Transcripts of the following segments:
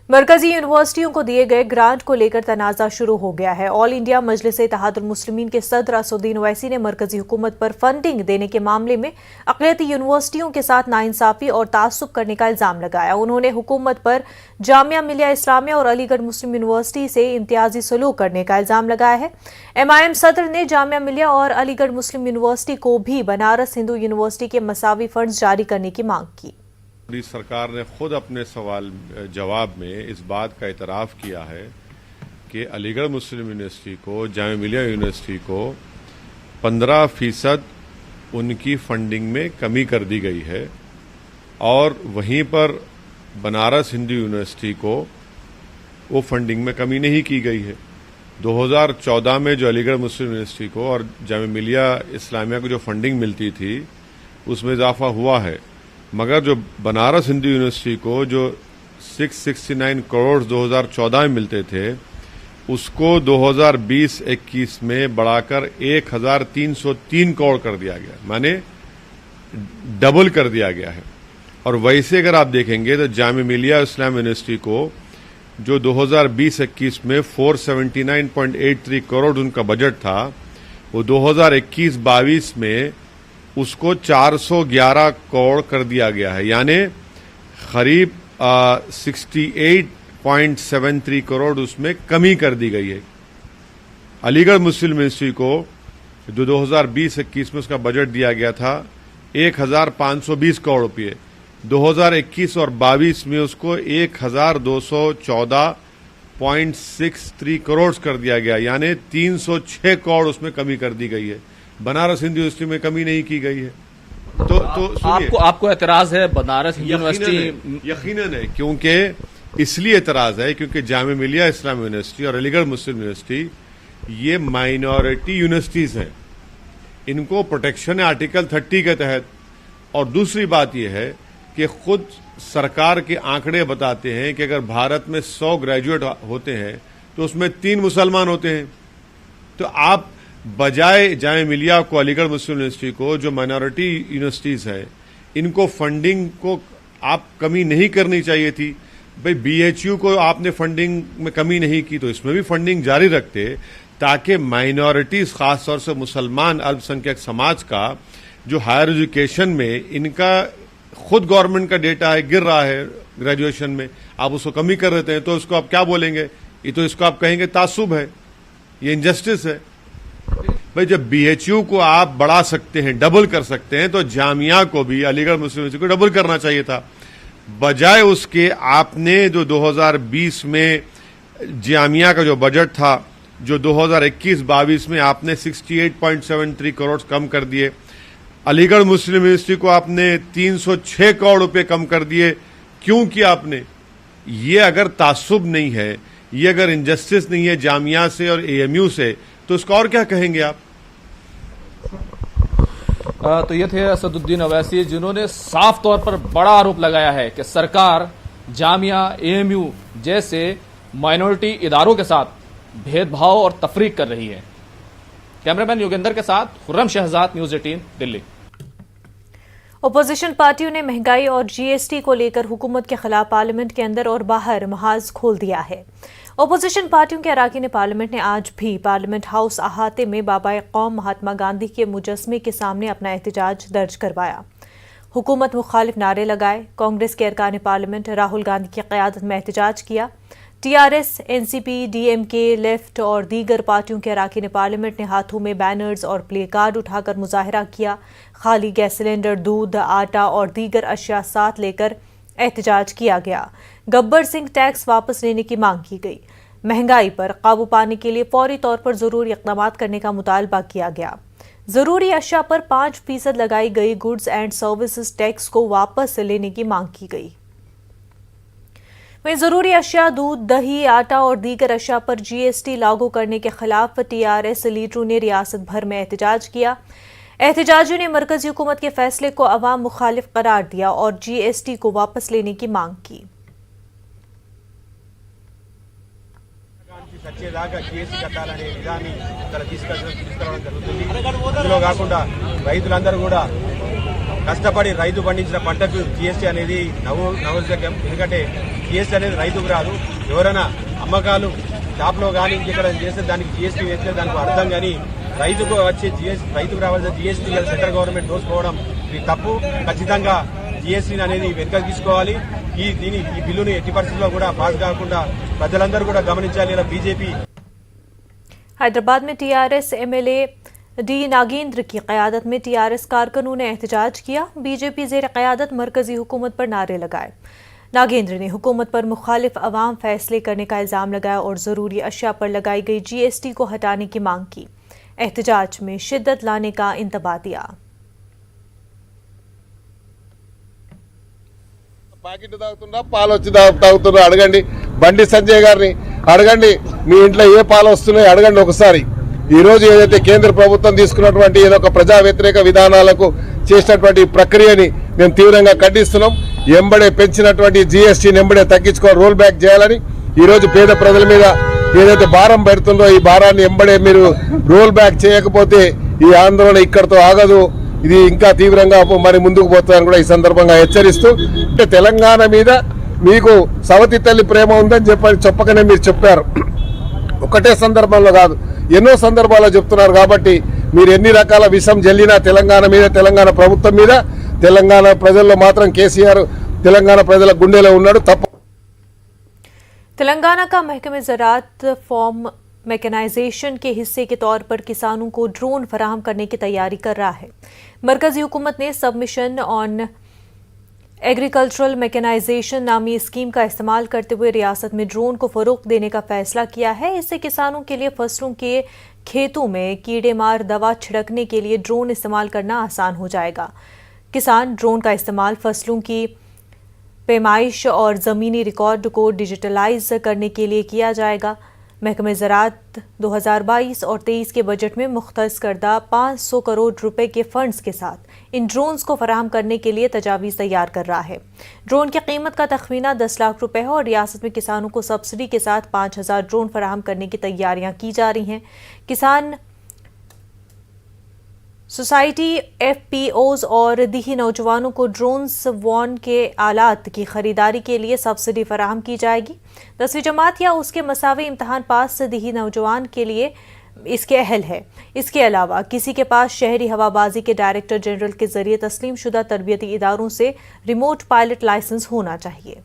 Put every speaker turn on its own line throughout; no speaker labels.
मरकजी यूनिवर्सिटियों को दिए गए ग्रांट को लेकर तनाज़ा शुरू हो गया है। ऑल इंडिया मजलिस इत्तेहादुल मुस्लिमीन के सदर असदुद्दीन ओवैसी ने मरकजी हुकूमत पर फंडिंग देने के मामले में अक़लियती यूनिवर्सिटियों के साथ नाइंसाफ़ी और तासुब करने का इल्ज़ाम लगाया। उन्होंने हुकूमत पर जामिया मिलिया इस्लामिया और अलीगढ़ मुस्लिम यूनिवर्सिटी से इम्तियाजी सलूक करने का इल्ज़ाम लगाया है। MIM सदर ने जामिया मिलिया और अलीगढ़ मुस्लिम यूनिवर्सिटी को भी बनारस हिंदू यूनिवर्सिटी के मसावी फंड्स जारी करने की मांग की।
सरकार ने खुद अपने सवाल जवाब में इस बात का इतराफ़ किया है कि अलीगढ़ मुस्लिम यूनिवर्सिटी को, जामिया मिलिया यूनिवर्सिटी को 15% उनकी फंडिंग में कमी कर दी गई है और वहीं पर बनारस हिंदू यूनिवर्सिटी को वो फंडिंग में कमी नहीं की गई है। 2014 में जो अलीगढ़ मुस्लिम यूनिवर्सिटी को और जामिया मिलिया इस्लामिया को जो फंडिंग मिलती थी उसमें इजाफा हुआ है, मगर जो बनारस हिंदू यूनिवर्सिटी को जो 669 करोड़ 2014 में मिलते थे उसको 2020-21 में बढ़ाकर 1303 करोड़ कर दिया गया, माने डबल कर दिया गया है। और वैसे अगर आप देखेंगे तो जामिया मिलिया इस्लाम यूनिवर्सिटी को जो 2020-21 में 479.83 करोड़ उनका बजट था, वो 2021-22 में उसको 411 करोड़ कर दिया गया है, यानी करीब 68.73 करोड़ उसमें कमी कर दी गई है। अलीगढ़ मुस्लिम यूनिवर्सिटी को जो 2020-21 में उसका बजट दिया गया था 1520 करोड़ रुपये, 2021 और 22 में उसको 1214.63 करोड़ कर दिया गया, यानी 306 करोड़ उसमें कमी कर दी गई है। बनारस हिंदू यूनिवर्सिटी में कमी नहीं की गई है। तो
आपको एतराज है बनारस हिंदू यूनिवर्सिटी?
यकीनन है, क्योंकि इसलिए एतराज है क्योंकि जामिया मिलिया इस्लाम यूनिवर्सिटी और अलीगढ़ मुस्लिम यूनिवर्सिटी ये माइनॉरिटी यूनिवर्सिटीज हैं, इनको प्रोटेक्शन है आर्टिकल 30 के तहत। और दूसरी बात यह है कि खुद सरकार के आंकड़े बताते हैं कि अगर भारत में 100 ग्रेजुएट होते हैं तो उसमें 3 मुसलमान होते हैं। तो आप बजाय जामिया मिलिया को, अलीगढ़ मुस्लिम यूनिवर्सिटी को, जो माइनॉरिटी यूनिवर्सिटीज है, इनको फंडिंग को आप कमी नहीं करनी चाहिए थी। भाई BHU को आपने फंडिंग में कमी नहीं की तो इसमें भी फंडिंग जारी रखते, ताकि माइनॉरिटीज खासतौर से मुसलमान अल्पसंख्यक समाज का जो हायर एजुकेशन में इनका खुद गवर्नमेंट का डेटा है गिर रहा है ग्रेजुएशन में, आप उसको कमी कर देते हैं तो उसको आप क्या बोलेंगे? ये तो इसको आप कहेंगे तासुब है, ये इनजस्टिस है। भाई जब BHU को आप बढ़ा सकते हैं, डबल कर सकते हैं, तो जामिया को भी, अलीगढ़ मुस्लिम यूनिवर्सिटी को डबल करना चाहिए था। बजाय उसके आपने जो 2020 में जामिया का जो बजट था, जो 2021-22 में आपने 68.73 करोड़ कम कर दिए, अलीगढ़ मुस्लिम यूनिवर्सिटी को आपने 306 करोड़ रुपए कम कर दिए। क्यों किया आपने? ये अगर तासुब नहीं है, ये अगर इनजस्टिस नहीं है जामिया से और AMU से, तो इसको और क्या कहेंगे आप?
तो ये थे असदुद्दीन ओवैसी, जिन्होंने साफ तौर पर बड़ा आरोप लगाया है कि सरकार जामिया, AMU जैसे माइनॉरिटी इदारों के साथ भेदभाव और तफरीक कर रही है। कैमरामैन योगेंद्र के साथ खुर्रम शहजाद, न्यूज़ 18 दिल्ली।
अपोजिशन पार्टियों ने महंगाई और GST को लेकर हुकूमत के खिलाफ पार्लियामेंट के अंदर और बाहर महाज खोल दिया है। अपोजिशन पार्टियों के अराकीन पार्लियामेंट ने आज भी पार्लियामेंट हाउस अहाते में बाबाए कौम महात्मा गांधी के मुजस्समे के सामने अपना एहतजाज दर्ज करवाया। हुकूमत मुखालिफ नारे लगाए। कांग्रेस के अरकान पार्लियामेंट राहुल गांधी की क़यादत में एहतजाज किया। TRS, NCP, DMK, लेफ्ट और दीगर पार्टियों के अराकीन पार्लियामेंट ने हाथों में बैनर्स और प्ले कार्ड उठाकर मुजाहरा किया। खाली गैस सिलेंडर, दूध, आटा और दीगर अशिया साथ लेकर एहतजाज किया गया। गब्बर सिंह टैक्स वापस लेने की मांग की गई। महंगाई पर काबू पाने के लिए फौरी तौर पर जरूरी इक़दाम करने का मुतालबा किया गया। जरूरी अशिया पर 5% लगाई गई गुड्स एंड सर्विसेज टैक्स को वापस लेने की मांग की गई। वहीं जरूरी अशिया, दूध, दही, आटा और दीगर अशिया पर GST लागू करने के खिलाफ TRS लीडरों ने रियासत भर में एहतजाज किया। एहतजाजियों ने मरकजी हुकूमत के फैसले को अवाम मुखालिफ करार दिया और GST को वापस लेने की मांग की।
వచ్చేదాకా జీఎస్టీ కట్టాలనే విధాన్ని ఇక్కడ తీసుకురావడం జరుగుతుంది. అందులో కాకుండా రైతులందరూ కూడా కష్టపడి రైతు పండించిన పంటకు జీఎస్టీ అనేది నవోద్యకం. ఎందుకంటే జిఎస్టీ అనేది రైతుకు రాదు. ఎవరైనా అమ్మకాలు షాప్లో కానీ ఇంకెక్కడ చేస్తే దానికి జిఎస్టీ వేస్తే దానికి అర్థం. కానీ రైతుకు వచ్చే రైతుకు రావాల్సిన జిఎస్టీ సెంట్రల్ గవర్నమెంట్ దోసుకోవడం ఇది తప్పు. ఖచ్చితంగా జిఎస్టీ అనేది వెనుకకు తీసుకోవాలి. ఈ బిల్లుని ఎట్టి పరిస్థితుల్లో కూడా పాస్ కాకుండా ప్రజలందరూ కూడా గమనించాలి. ఇలా బీజేపీ
हैदराबाद में टीआरएस एमएलए डी नागेंद्र की क़यादत में टीआरएस कारकुनों ने एहतजाज किया. बीजेपी ज़ेर क़यादत मरकजी हुकूमत पर नारे लगाए. नागेंद्र ने हुकूमत पर मुखालिफ अवाम फैसले करने का इल्ज़ाम लगाया और ज़रूरी अशिया पर लगाई गई जीएसटी को हटाने की मांग की. एहतजाज में शिद्दत लाने का इंतबाह दिया.
ప్యాకెట్ తాగుతున్నా పాలు వచ్చి తాగుతున్నా అడగండి. బండి సంజయ్ గారిని అడగండి, మీ ఇంట్లో ఏ పాలు వస్తున్నాయి అడగండి ఒకసారి. ఈ రోజు ఏదైతే కేంద్ర ప్రభుత్వం తీసుకున్నటువంటి ఏదో ఒక ప్రజా వ్యతిరేక విధానాలకు చేసినటువంటి ప్రక్రియని మేము తీవ్రంగా ఖండిస్తున్నాం. ఎంబడే పెంచినటువంటి జీఎస్టీని ఎంబడే తగ్గించుకొని రోల్ బ్యాక్ చేయాలని ఈ రోజు పేద ప్రజల మీద ఏదైతే భారం పెడుతుందో ఈ భారాన్ని ఎంబడే మీరు రోల్ బ్యాక్ చేయకపోతే ఈ ఆందోళన ఇక్కడితో ఆగదు. ఇది ఇంకా తీవ్రంగా మరి ముందుకు పోతుందని కూడా ఈ సందర్భంగా హెచ్చరిస్తూ, అంటే తెలంగాణ మీద మీకు సవతి తల్లి ప్రేమ ఉందని చెప్పకనే మీరు చెప్పారు. ఒకటే సందర్భంలో కాదు, ఎన్నో సందర్భాల్లో చెప్తున్నారు. కాబట్టి మీరు ఎన్ని రకాల విషం జల్లినా తెలంగాణ మీద, తెలంగాణ ప్రభుత్వం మీద, తెలంగాణ ప్రజల్లో మాత్రం కేసీఆర్ తెలంగాణ ప్రజల గుండెలో ఉన్నాడు. తప్ప
तेलंगाना का महकमे ज़राअत फॉर्म मैकेनाइजेशन के हिस्से के तौर पर किसानों को ड्रोन फराहम करने की तैयारी कर रहा है. मरकजी हुकूमत ने सबमिशन ऑन एग्रीकल्चरल मैकेनाइजेशन नामी स्कीम का इस्तेमाल करते हुए रियासत में ड्रोन को फ़रोग़ देने का फैसला किया है. इससे किसानों के लिए फसलों के खेतों में कीड़े मार दवा छिड़कने के लिए ड्रोन इस्तेमाल करना आसान हो जाएगा. किसान ड्रोन का इस्तेमाल फसलों की पैमाइश और ज़मीनी रिकॉर्ड को डिजिटलाइज करने के लिए किया जाएगा. महकमे ज़राअत 2022 और 23 के बजट में मुख्तस करदा 500 करोड़ रुपए के फंड्स के साथ इन ड्रोन्स को फराहम करने के लिए तजावीज़ तैयार कर रहा है. ड्रोन की कीमत का तखमीना 10 लाख रुपए है और रियासत में किसानों को सब्सिडी के साथ 5000 ड्रोन फराहम करने की तैयारियां की जा रही हैं. किसान सोसाइटी एफपीओज और दीही नौजवानों को ड्रोन्स वॉन के आलात की खरीदारी के लिए सब्सिडी फराहम की जाएगी. 10वीं जमात या उसके मसावी इम्तहान पास दीही नौजवान के लिए इसके अहल है. इसके अलावा किसी के पास शहरी हवाबाजी के डायरेक्टर जनरल के जरिए तस्लीम शुदा तरबियती इदारों से रिमोट पायलट लाइसेंस होना चाहिए.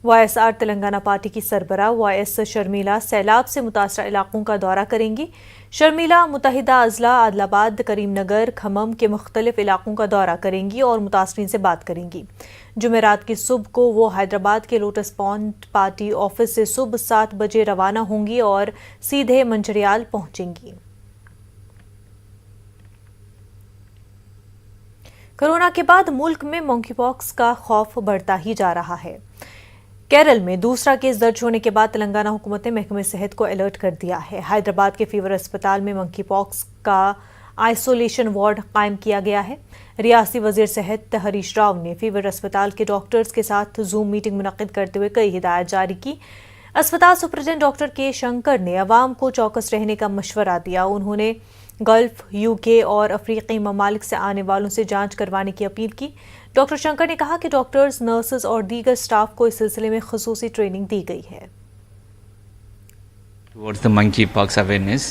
वाईएसआर तेलंगाना पार्टी की सरबराह वाईएस शर्मिला सैलाब से मुतासरा इलाकों का दौरा करेंगी. शर्मिला मुतहिदा अजला आदिलाबाद, करीमनगर, खम्मम के मुख्तलिफ इलाकों का दौरा करेंगी और मुतासरीन से बात करेंगी. जुमेरात की सुबह को वो हैदराबाद के लोटस पॉन्ड पार्टी ऑफिस से सुबह 7 बजे रवाना होंगी और सीधे मंचरियाल पहुंचेंगी. कोरोना के बाद मुल्क में मंकी पॉक्स का खौफ बढ़ता ही जा रहा है. केरल में दूसरा केस दर्ज होने के बाद तेलंगाना हुकूमत ने महकमे सेहत को अलर्ट कर दिया है. हैदराबाद के फीवर अस्पताल में मंकी पॉक्स का आइसोलेशन वार्ड कायम किया गया है. रियासती वजीर सेहत हरीश राव ने फीवर अस्पताल के डॉक्टर्स के साथ जूम मीटिंग मुनक्किद करते हुए कई हिदायत जारी की. अस्पताल सुपरडेंट डॉक्टर के शंकर ने अवाम को चौकस रहने का मशवरा दिया. उन्होंने गल्फ, यूके और अफ्रीकी ममालिक से आने वालों से जांच करवाने की अपील की. डॉक्टर शंकर ने कहा कि डॉक्टर्स, नर्सेज और दीगर स्टाफ को इस सिलसिले में खुसूसी ट्रेनिंग दी गई है.
Towards the monkeypox awareness,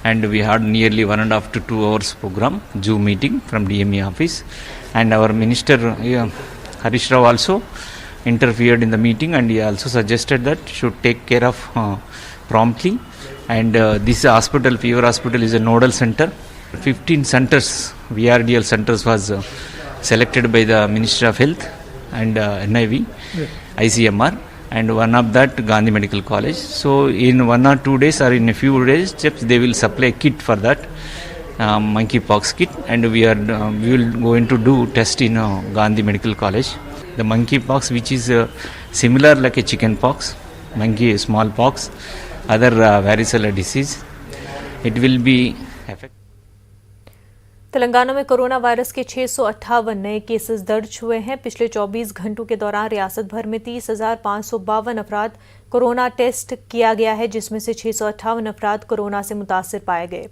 and we had nearly 1.5 to 2 hours program Zoom meeting from DME office, and our minister Harish Rao also interfered in the meeting, and he also suggested that should take care of promptly. And this hospital, fever hospital, is a nodal center. 15 centers, VRDL centers, was selected by the Ministry of Health and NIV, ICMR, and one of that Gandhi Medical College. So in 1 or 2 days or in a few days, they will supply kit for that monkeypox kit, and we will going to do test in Gandhi Medical College. The monkeypox, which is similar like a chicken pox, monkey smallpox, other varicella disease, it will be affected.
Telangana में corona virus के 658 नए cases दर्ज हुए हैं. पिछले 24 घंटों के दौरान रियासत भर में 30,552 अफराद कोरोना टेस्ट किया गया है, जिसमें से 658 अफराद कोरोना से मुतासिर पाए गए.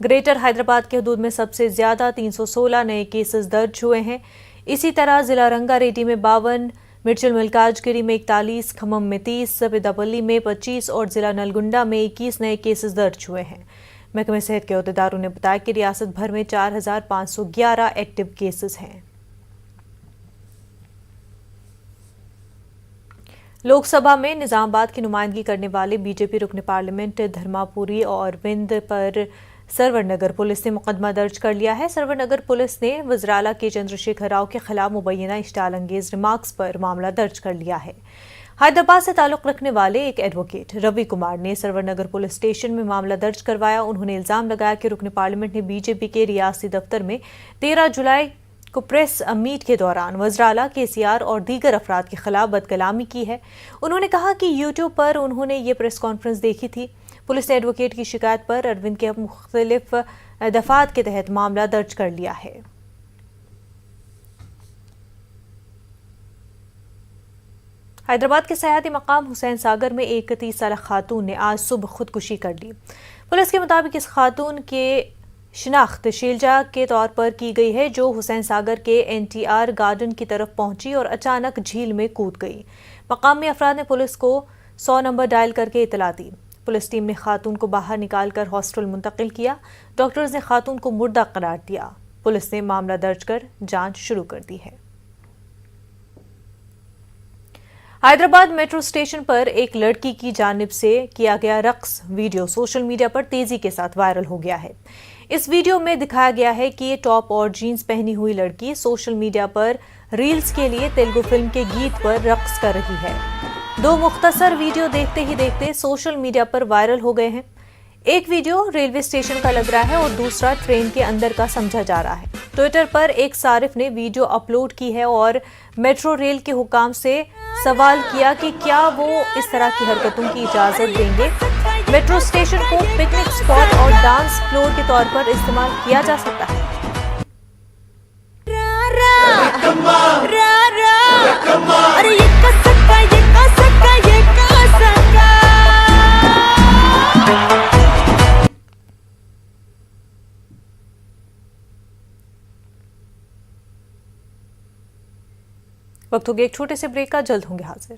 ग्रेटर हैदराबाद के हदूद में सबसे ज्यादा 316 नए केसेस दर्ज हुए हैं. इसी तरह जिला रंगारेड्डी में 52, मिर्चल मल्काजगिरी में 41, खम्मम में 30, पेदापल्ली में 25 और जिला नलगुंडा में 21 नए केसेस दर्ज हुए हैं। महकमे सेहत के अहदेदारों ने बताया कि रियासत भर में 4,511 एक्टिव केसेस हैं। लोकसभा में निजामाबाद की नुमाइंदगी करने वाले बीजेपी रुकन पार्लियामेंट धर्मापुरी और विंद पर सरवर पुलिस ने मुकदमा दर्ज कर लिया है। सरवर पुलिस ने वज़राला के चंद्रशेखर राव के खिलाफ मुबैना इश्तिआल अंगेज रिमार्क्स पर मामला दर्ज कर लिया है। हैदराबाद से ताल्लुक रखने वाले एक एडवोकेट रवि कुमार ने सरवर पुलिस स्टेशन में मामला दर्ज करवाया। उन्होंने इल्जाम लगाया कि रुकन पार्लियामेंट ने बीजेपी के रियासती दफ्तर में 13 जुलाई को प्रेस मीट के दौरान वज़राला, केसीआर और दीगर अफराद के खिलाफ बदकलामी की है। उन्होंने कहा कि यूट्यूब पर उन्होंने ये प्रेस कॉन्फ्रेंस देखी थी। पुलिस ने एडवोकेट की शिकायत पर अरविंद के मुख्तलिफ दफात के तहत मामला दर्ज कर लिया है। हैदराबाद के सयाहती मकाम हुसैन सागर में एक 30 साल खातून ने आज सुबह खुदकुशी कर ली। पुलिस के मुताबिक इस खातून के शिनाख्त शीलजा के तौर पर की गई है, जो हुसैन सागर के NTR गार्डन की तरफ पहुंची और अचानक झील में कूद गई। मकामी अफराद ने पुलिस को 100 नंबर डायल करके इतला दी। पुलिस टीम ने खातून को बाहर निकालकर हॉस्टल मुंतकिल किया। डॉक्टर्स ने खातून को मुर्दा करार दिया। पुलिस ने मामला दर्ज कर जांच शुरू कर दी है। हैदराबाद मेट्रो स्टेशन पर एक लड़की की जानिब से किया गया रक्स वीडियो सोशल मीडिया पर तेजी के साथ वायरल हो गया है। इस वीडियो में दिखाया गया है कि ये टॉप और जीन्स पहनी हुई लड़की सोशल मीडिया पर रील्स के लिए तेलुगु फिल्म के गीत पर रक्स कर रही है। दो मुख्तसर वीडियो देखते ही देखते सोशल मीडिया पर वायरल हो गए हैं। एक वीडियो रेलवे स्टेशन का लग रहा है और दूसरा ट्रेन के अंदर का समझा जा रहा है। ट्विटर पर एक सारिफ ने वीडियो अपलोड की है और मेट्रो रेल के हुकाम से सवाल किया कि क्या वो इस तरह की हरकतों की इजाजत देंगे। मेट्रो स्टेशन को पिकनिक स्पॉट और डांस फ्लोर के तौर पर इस्तेमाल किया जा सकता है। वक्त हो गया एक छोटे से ब्रेक का, जल्द होंगे हाजिर।